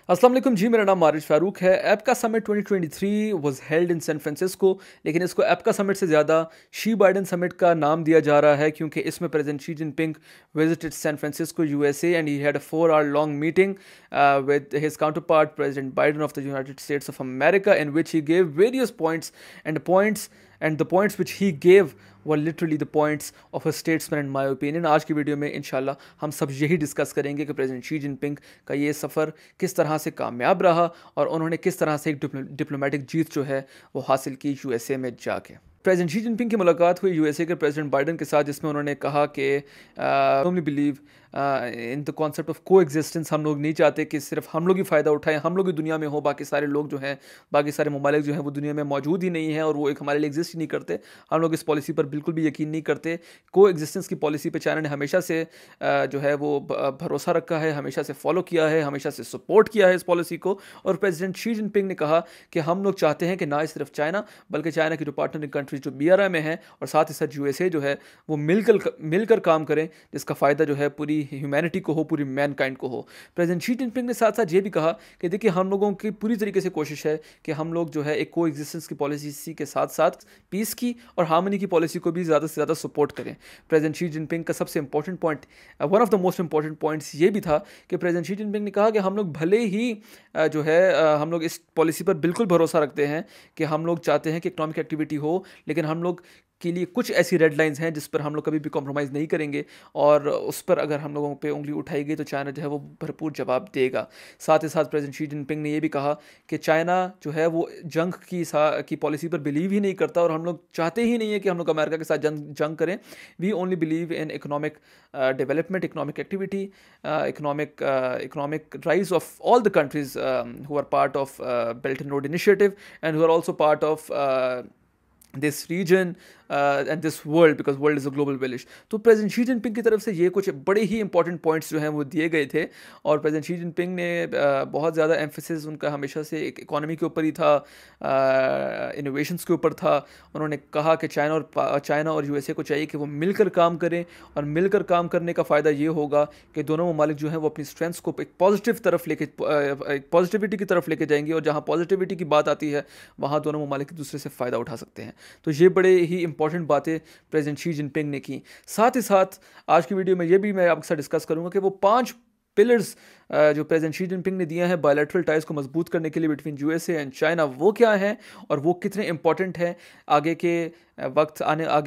अस्सलाम वालेकुम जी, मेरा नाम मारिज फ़ारूक है। APEC summit 2023 was held in San Francisco, लेकिन इसको एप्का समिट से ज़्यादा शी बाइडन समिट का नाम दिया जा रहा है क्योंकि इसमें president Xi Jinping visited San Francisco USA and he had a 4 hour long meeting with his counterpart President Biden of the United States of America, in which he gave various points and the points which he gave were literally the points of a statesman in my opinion. आज की video में इंशाल्लाह हम सब यही discuss करेंगे कि president Xi Jinping का ये सफ़र किस तरह से कामयाब रहा और उन्होंने किस तरह से एक डिप्लोमेटिक जीत जो है वो हासिल की यूएसए में जाके। प्रेसिडेंट शी जिनपिंग की मुलाकात हुई यूएसए के प्रेसिडेंट बाइडन के साथ, जिसमें उन्होंने कहा कि firmly believe in the concept of को एग्जिस्टेंस। हम लोग नहीं चाहते कि सिर्फ हम लोग ही फ़ायदा उठाएं, हम लोग ही दुनिया में हो, बाकी सारे लोग जो हैं, बाकी सारे ममालिक जो हैं वो दुनिया में मौजूद ही नहीं है और वो एक हमारे लिए एग्जिस्ट ही नहीं करते। हम लोग इस पॉलिसी पर बिल्कुल भी यकीन नहीं करते। को एग्जिस्टेंस की पॉलिसी पर चाइना ने हमेशा से जो है वो भरोसा रखा है, हमेशा से फॉलो किया है, हमेशा से सपोर्ट किया है इस पॉलिसी को। और प्रेसिडेंट शी जिनपिंग ने कहा कि हम लोग चाहते हैं कि ना सिर्फ चाइना बल्कि चाइना की जो पार्टनर कंट्रीज जो BRI में है और साथ ही साथ यूएसए जो है वो मिलकर काम करें, जिसका फ़ायदा जो है पूरी ह्यूमैनिटी को हो, पूरी मैनकाइंड को हो। प्रेसिडेंट शी जिनपिंग ने साथ साथ ये भी कहा कि देखिए हम लोगों की पूरी तरीके से कोशिश है कि हम लोग जो है एक को एग्जिस्टेंस की पॉलिसी के साथ साथ पीस की और हार्मनी की पॉलिसी को भी ज़्यादा से ज़्यादा सपोर्ट करें। प्रेसिडेंट शी जिनपिंग का सबसे important point, one of the most important points ये भी था कि प्रेसिडेंट शी जिनपिंग ने कहा कि हम लोग भले ही जो है हम लोग इस पॉलिसी पर बिल्कुल भरोसा रखते हैं कि हम लोग चाहते हैं कि इकोनॉमिक एक्टिविटी हो, लेकिन हम लोग के लिए कुछ ऐसी रेड लाइंस हैं जिस पर हम लोग कभी भी कॉम्प्रोमाइज़ नहीं करेंगे और उस पर अगर हम लोगों पे उंगली उठाई गई तो चाइना जो है वो भरपूर जवाब देगा। साथ ही साथ प्रेसिडेंट शी जिनपिंग ने ये भी कहा कि चाइना जो है वो जंग की पॉलिसी पर बिलीव ही नहीं करता और हम लोग चाहते ही नहीं है कि हम लोग अमेरिका के साथ जंग करें। We only believe in economic development, economic activity, economic rise of all the countries who are part of belt and road initiative and who are also part of this region and this world, because world is a global village। तो president Xi Jinping की तरफ से ये कुछ बड़े ही important points जो हैं वो दिए गए थे और प्रेसिडेंट शी जिनपिंग ने बहुत ज़्यादा एम्फेसिस उनका हमेशा से एक इकोनॉमी के ऊपर ही था, इनोवेशंस के ऊपर था। उन्होंने कहा कि चाइना और यूएसए को चाहिए कि वो मिलकर काम करें और मिलकर काम करने का फ़ायदा ये होगा कि दोनों ममालिक जो हैं वो अपनी स्ट्रेंथ्स को एक पॉजिटिव तरफ लेके, एक पॉजिटिविटी की तरफ लेके जाएंगे और जहाँ पॉजिटिविटी की बात आती है वहाँ दोनों ममालिक एक दूसरे से फ़ायदा उठा सकते हैं। तो ये बड़े ही इंपॉर्टेंट बातें प्रेसिडेंट शी जिनपिंग ने की। साथ ही साथ आज की वीडियो में ये भी मैं आपके साथ डिस्कस करूंगा कि वो 5 पिलर्स जो प्रेसिडेंट शी जिनपिंग ने दिया है बायलैटरल टाइज को मजबूत करने के लिए बिटवीन यूएसए एंड चाइना, वो क्या है और वो कितने इंपॉर्टेंट हैं आगे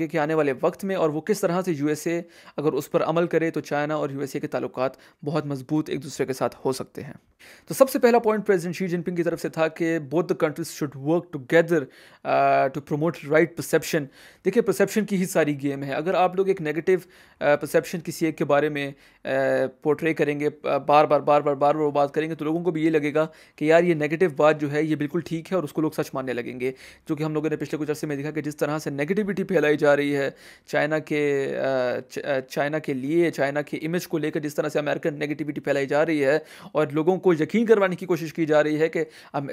के आने वाले वक्त में, और वो किस तरह से यूएसए अगर उस पर अमल करे तो चाइना और यूएसए के ताल्लुकात बहुत मजबूत एक दूसरे के साथ हो सकते हैं। तो सबसे पहला पॉइंट प्रेसिडेंट शी जिनपिंग की तरफ से था कि both the countries should work together to promote right perception. देखिए परसेप्शन की ही सारी गेम है। अगर आप लोग एक नेगेटिव परसेप्शन किसी एक के बारे में पोर्ट्रे करेंगे, बार बार वो बात करेंगे, तो लोगों को भी ये लगेगा कि यार ये नेगेटिव बात जो है ये बिल्कुल ठीक है और उसको लोग सच मानने लगेंगे। जो कि हम लोगों ने पिछले कुछ अर्से में देखा कि जिस तरह से नेगेटिविटी फैलाई जा रही है चाइना के लिए, चाइना के इमेज को लेकर जिस तरह से अमेरिकन नेगेटिविटी फैलाई जा रही है और लोगों को यकीन करवाने की कोशिश की जा रही है कि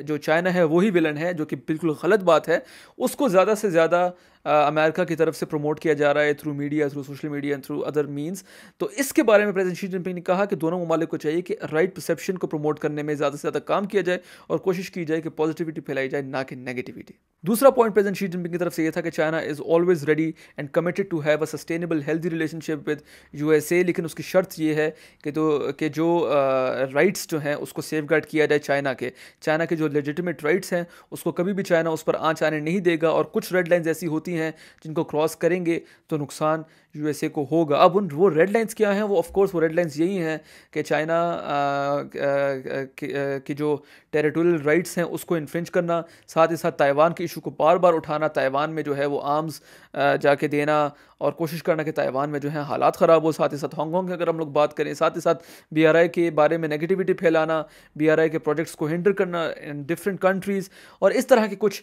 जो चाइना है वही विलन है, जो कि बिल्कुल गलत बात है। उसको ज़्यादा से ज़्यादा अमेरिका की तरफ से प्रमोट किया जा रहा है through media, through social media and through other means. तो इसके बारे में प्रेसिडेंट शी जिनपिंग ने कहा कि दोनों ममालिक को चाहिए कि राइट परसेप्शन को प्रमोट करने में ज़्यादा से ज़्यादा काम किया जाए और कोशिश की जाए कि पॉजिटिविटी फैलाई जाए, ना कि नेगेटिविटी। दूसरा पॉइंट प्रेसिडेंट शी जिनपिंग की तरफ से यह था कि China is always ready and committed to have a sustainable healthy relationship with USA, लेकिन उसकी शर्त यह है कि जो राइट्स जो हैं उसको सेफगार्ड किया जाए। चाइना के जो लेजिटिमेट राइट्स हैं उसको कभी भी चाइना उस पर आंच आने नहीं देगा और कुछ रेड लाइन्स ऐसी होती हैं जिनको क्रॉस करेंगे तो नुकसान यूएसए को होगा। अब वो रेड लाइन्स क्या हैं? वो ऑफ कोर्स वो रेड लाइन्स यही हैं कि चाइना की जो टेरिटोरियल राइट्स हैं उसको इन्फ्रिंज करना, साथ ही साथ ताइवान के इशू को बार बार उठाना, ताइवान में जो है वो आर्म्स जाके देना और कोशिश करना कि ताइवान में जो है हालात ख़राब हो, साथ ही साथ हांगकांग की अगर हम लोग बात करें, साथ ही साथ BRI के बारे में नेगेटिविटी फैलाना, BRI के प्रोजेक्ट्स को हिंडर करना इन डिफरेंट कंट्रीज़, और इस तरह के कुछ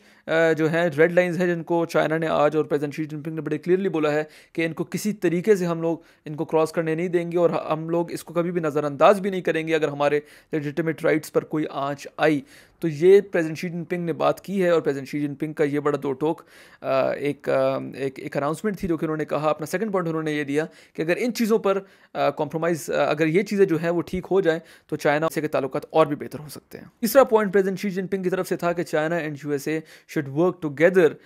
जो हैं रेड लाइन्स हैं जिनको चाइना ने आज और प्रेसिडेंट शी जिनपिंग ने बड़े क्लियरली बोला है कि इनको किसी तरीके से हम लोग इनको क्रॉस करने नहीं देंगे और हम लोग इसको कभी भी नज़रअंदाज भी नहीं करेंगे अगर हमारे लेजिटिमेट राइट्स पर कोई आंच आई। तो ये प्रेसिडेंट शी जिनपिंग ने बात की है, और प्रेसिडेंट शी जिनपिंग का ये बड़ा दो टोक एक अनाउंसमेंट थी जो कि उन्होंने कहा। अपना सेकंड पॉइंट उन्होंने ये दिया कि अगर इन चीज़ों पर कॉम्प्रोमाइज़, अगर ये चीज़ें जो है वो ठीक हो जाए तो चाइना से के ताल्लुकात और भी बेहतर हो सकते हैं। तीसरा पॉइंट प्रेसिडेंट शी जिनपिंग की तरफ से था कि China and USA should work together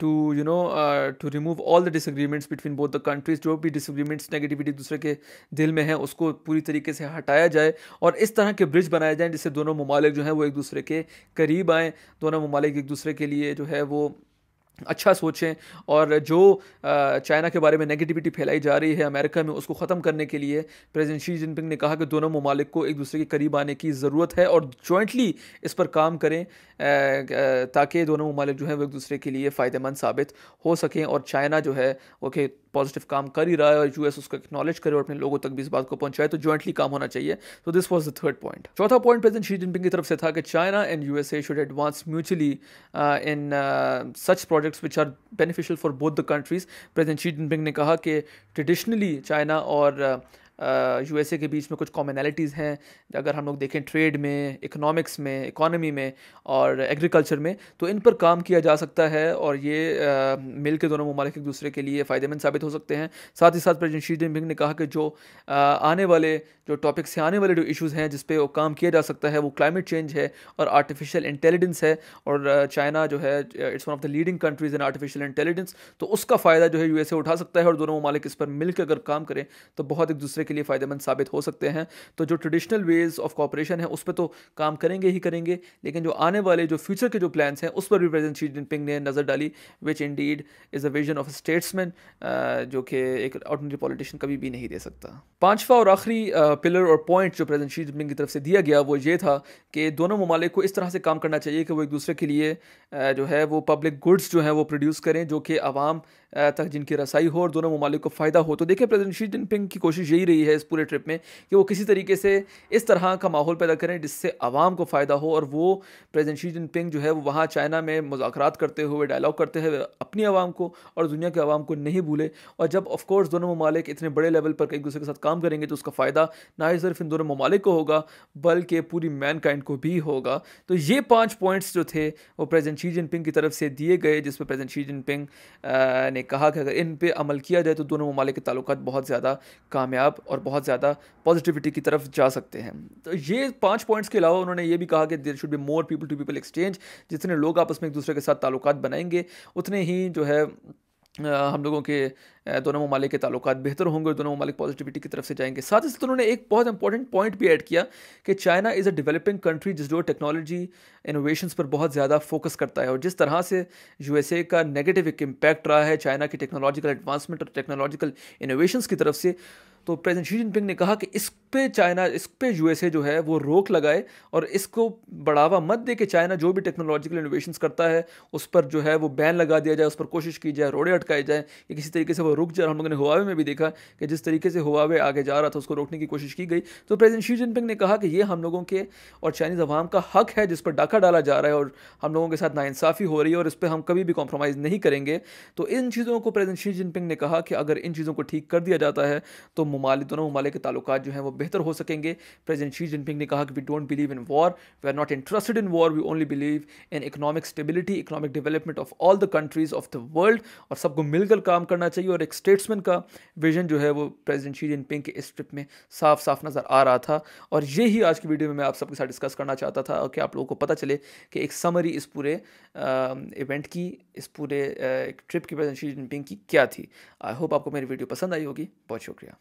to remove all the disagreements between both the countries. जो भी डिसएग्रीमेंट्स, नेगेटिविटी दूसरे के दिल में है, उसको पूरी तरीके से हटाया जाए और इस तरह के ब्रिज बनाए जाएं जिससे दोनों ममालिक जो हैं वो एक दूसरे के करीब आएँ, दोनों ममालिक एक दूसरे के लिए जो है वो अच्छा सोचें, और जो चाइना के बारे में नेगेटिविटी फैलाई जा रही है अमेरिका में, उसको ख़त्म करने के लिए प्रेसिडेंट शी जिनपिंग ने कहा कि दोनों ममालिक को एक दूसरे के करीब आने की ज़रूरत है और जॉइंटली इस पर काम करें ताकि दोनों ममालिक जो है वो एक दूसरे के लिए फ़ायदेमंद साबित हो सकें। और चाइना जो है वो कि पॉजिटिव काम कर ही रहा है और यूएस उसको एक्नॉलेज करे और अपने लोगों तक भी इस बात को पहुंचाए, तो जॉइंटली काम होना चाहिए। तो this was the third point. चौथा पॉइंट प्रेसिडेंट शी जिनपिंग की तरफ से था कि China and USA should advance mutually in such projects which are beneficial for both the countries. President Xi Jinping ने कहा कि ट्रेडिशनली चाइना और यूएसए के बीच में कुछ कॉमनैलिटीज़ हैं, अगर हम लोग देखें ट्रेड में, इकोनॉमिक्स में, इकोनॉमी में और एग्रीकल्चर में, तो इन पर काम किया जा सकता है और ये मिल के दोनों ममालिक एक दूसरे के लिए फ़ायदेमंद साबित हो सकते हैं। साथ ही साथ प्रेसिडेंट शी जिनपिंग ने कहा कि जो आने वाले जो टॉपिक्स से आने वाले जो इश्यूज़ हैं जिस पे वो काम किया जा सकता है वो क्लाइमेट चेंज है और आर्टिफिशियल इंटेलिजेंस है, और चाइना जो है it's one of the leading countries in artificial intelligence, तो उसका फ़ायदा जो है यूएसए उठा सकता है और दोनों ममालिक इस पर मिलकर अगर काम करें तो बहुत एक दूसरे के लिए फ़ायदेमंद साबित हो सकते हैं। तो जो ट्रेडिशनल वेज ऑफ कॉपरेशन है उस पर तो काम करेंगे ही करेंगे, लेकिन जो आने वाले जो फ्यूचर के जो प्लान्स हैं उस पर भी प्रेसिडेंट शी जिनपिंग ने नज़र डाली, which indeed is a vision of a statesman, जो कि एक ऑर्डिनरी पॉलिटिशियन कभी भी नहीं दे सकता। पांचवा और आखिरी पिलर और पॉइंट जो प्रेसिडेंट शी जिनपिंग की तरफ से दिया गया वो ये था कि दोनों ममालिक को इस तरह से काम करना चाहिए कि वो एक दूसरे के लिए जो है वो पब्लिक गुड्स जो है वो प्रोड्यूस करें जो कि आवाम तक जिनकी रसाई हो और दोनों ममालिक को फ़ायदा हो। तो देखिए प्रेसिडेंट शी जिनपिंग की कोशिश यही रही है इस पूरे ट्रिप में कि वो किसी तरीके से इस तरह का माहौल पैदा करें जिससे आवाम को फ़ायदा हो, और वो प्रेसिडेंट शी जिनपिंग जो है वो वहाँ चाइना में मुज़ाकरात करते हुए, डायलॉग करते हुए अपनी आवाम को और दुनिया के आवाम को नहीं भूले। और जब ऑफकोर्स दोनों ममालिक इतने बड़े लेवल पर एक दूसरे के साथ काम करेंगे तो उसका फ़ायदा ना ही सिर्फ इन दोनों ममालिक को होगा बल्कि पूरी मैनकाइंड को भी होगा। तो ये 5 पॉइंट्स जो थे वो प्रेसिडेंट शी जिनपिंग की तरफ से दिए गए, जिसमें प्रेसिडेंट शी जिनपिंग ने कहा कि अगर इन पे अमल किया जाए तो दोनों ममालिक के ताल्लुकात बहुत ज़्यादा कामयाब और बहुत ज़्यादा पॉजिटिविटी की तरफ जा सकते हैं। तो ये 5 पॉइंट्स के अलावा उन्होंने ये भी कहा कि there should be more people to people exchange. जितने लोग आपस में एक दूसरे के साथ ताल्लुकात बनाएंगे उतने ही जो है हम लोगों के दोनों ममालिक के ताल्लुकात बेहतर होंगे और दोनों ममालिक पॉजिटिविटी की तरफ से जाएंगे। साथ ही साथ उन्होंने एक बहुत इंपॉर्टेंट पॉइंट भी ऐड किया कि China is a developing country जो टेक्नोलॉजी इनोवेशंस पर बहुत ज़्यादा फोकस करता है, और जिस तरह से यूएसए का नेगेटिव एक इम्पैक्ट रहा है चाइना की टेक्नोलॉजिकल एडवांसमेंट और टेक्नोलॉजिकल इनोवेशंस की तरफ से, तो प्रेसिडेंट शी जिनपिंग ने कहा कि इस पे यूएसए जो है वो रोक लगाए और इसको बढ़ावा मत दे कि चाइना जो भी टेक्नोलॉजिकल इनोवेशंस करता है उस पर जो है वो बैन लगा दिया जाए, उस पर कोशिश की जाए, रोड़े अटकाए जाए कि किसी तरीके से वो रुक जाए। हम लोगों ने हुआवे में भी देखा कि जिस तरीके से हुआवे आगे जा रहा था उसको रोकने की कोशिश की गई। तो प्रेसिडेंट शी जिनपिंग ने कहा कि ये हम लोगों के और चाइनीज़ अवाम का हक है जिस पर डाका डाला जा रहा है और हम लोगों के साथ नाइंसाफ़ी हो रही है और इस पर हम कभी भी कॉम्प्रोमाइज़ नहीं करेंगे। तो इन चीज़ों को प्रेसिडेंट शी जिनपिंग ने कहा कि अगर इन चीज़ों को ठीक कर दिया जाता है तो दोनों ममालिक के ताल्लुकात जो हैं वो बेहतर हो सकेंगे। प्रेसिडेंट शी जिनपिंग ने कहा कि we don't believe in war, we are not interested in war, we only believe in economic stability, economic development of all the countries of the world, और सबको मिलकर काम करना चाहिए। और एक स्टेट्समैन का विजन जो है वो प्रेसिडेंट शी जिनपिंग के इस ट्रिप में साफ साफ नज़र आ रहा था। और यही आज की वीडियो में मैं आप सबके साथ डिस्कस करना चाहता था कि आप लोगों को पता चले कि एक समरी इस पूरे इवेंट की, इस पूरे एक ट्रिप की प्रेसिडेंट शी जिनपिंग की क्या थी। आई होप आपको मेरी वीडियो पसंद आई होगी। बहुत शुक्रिया।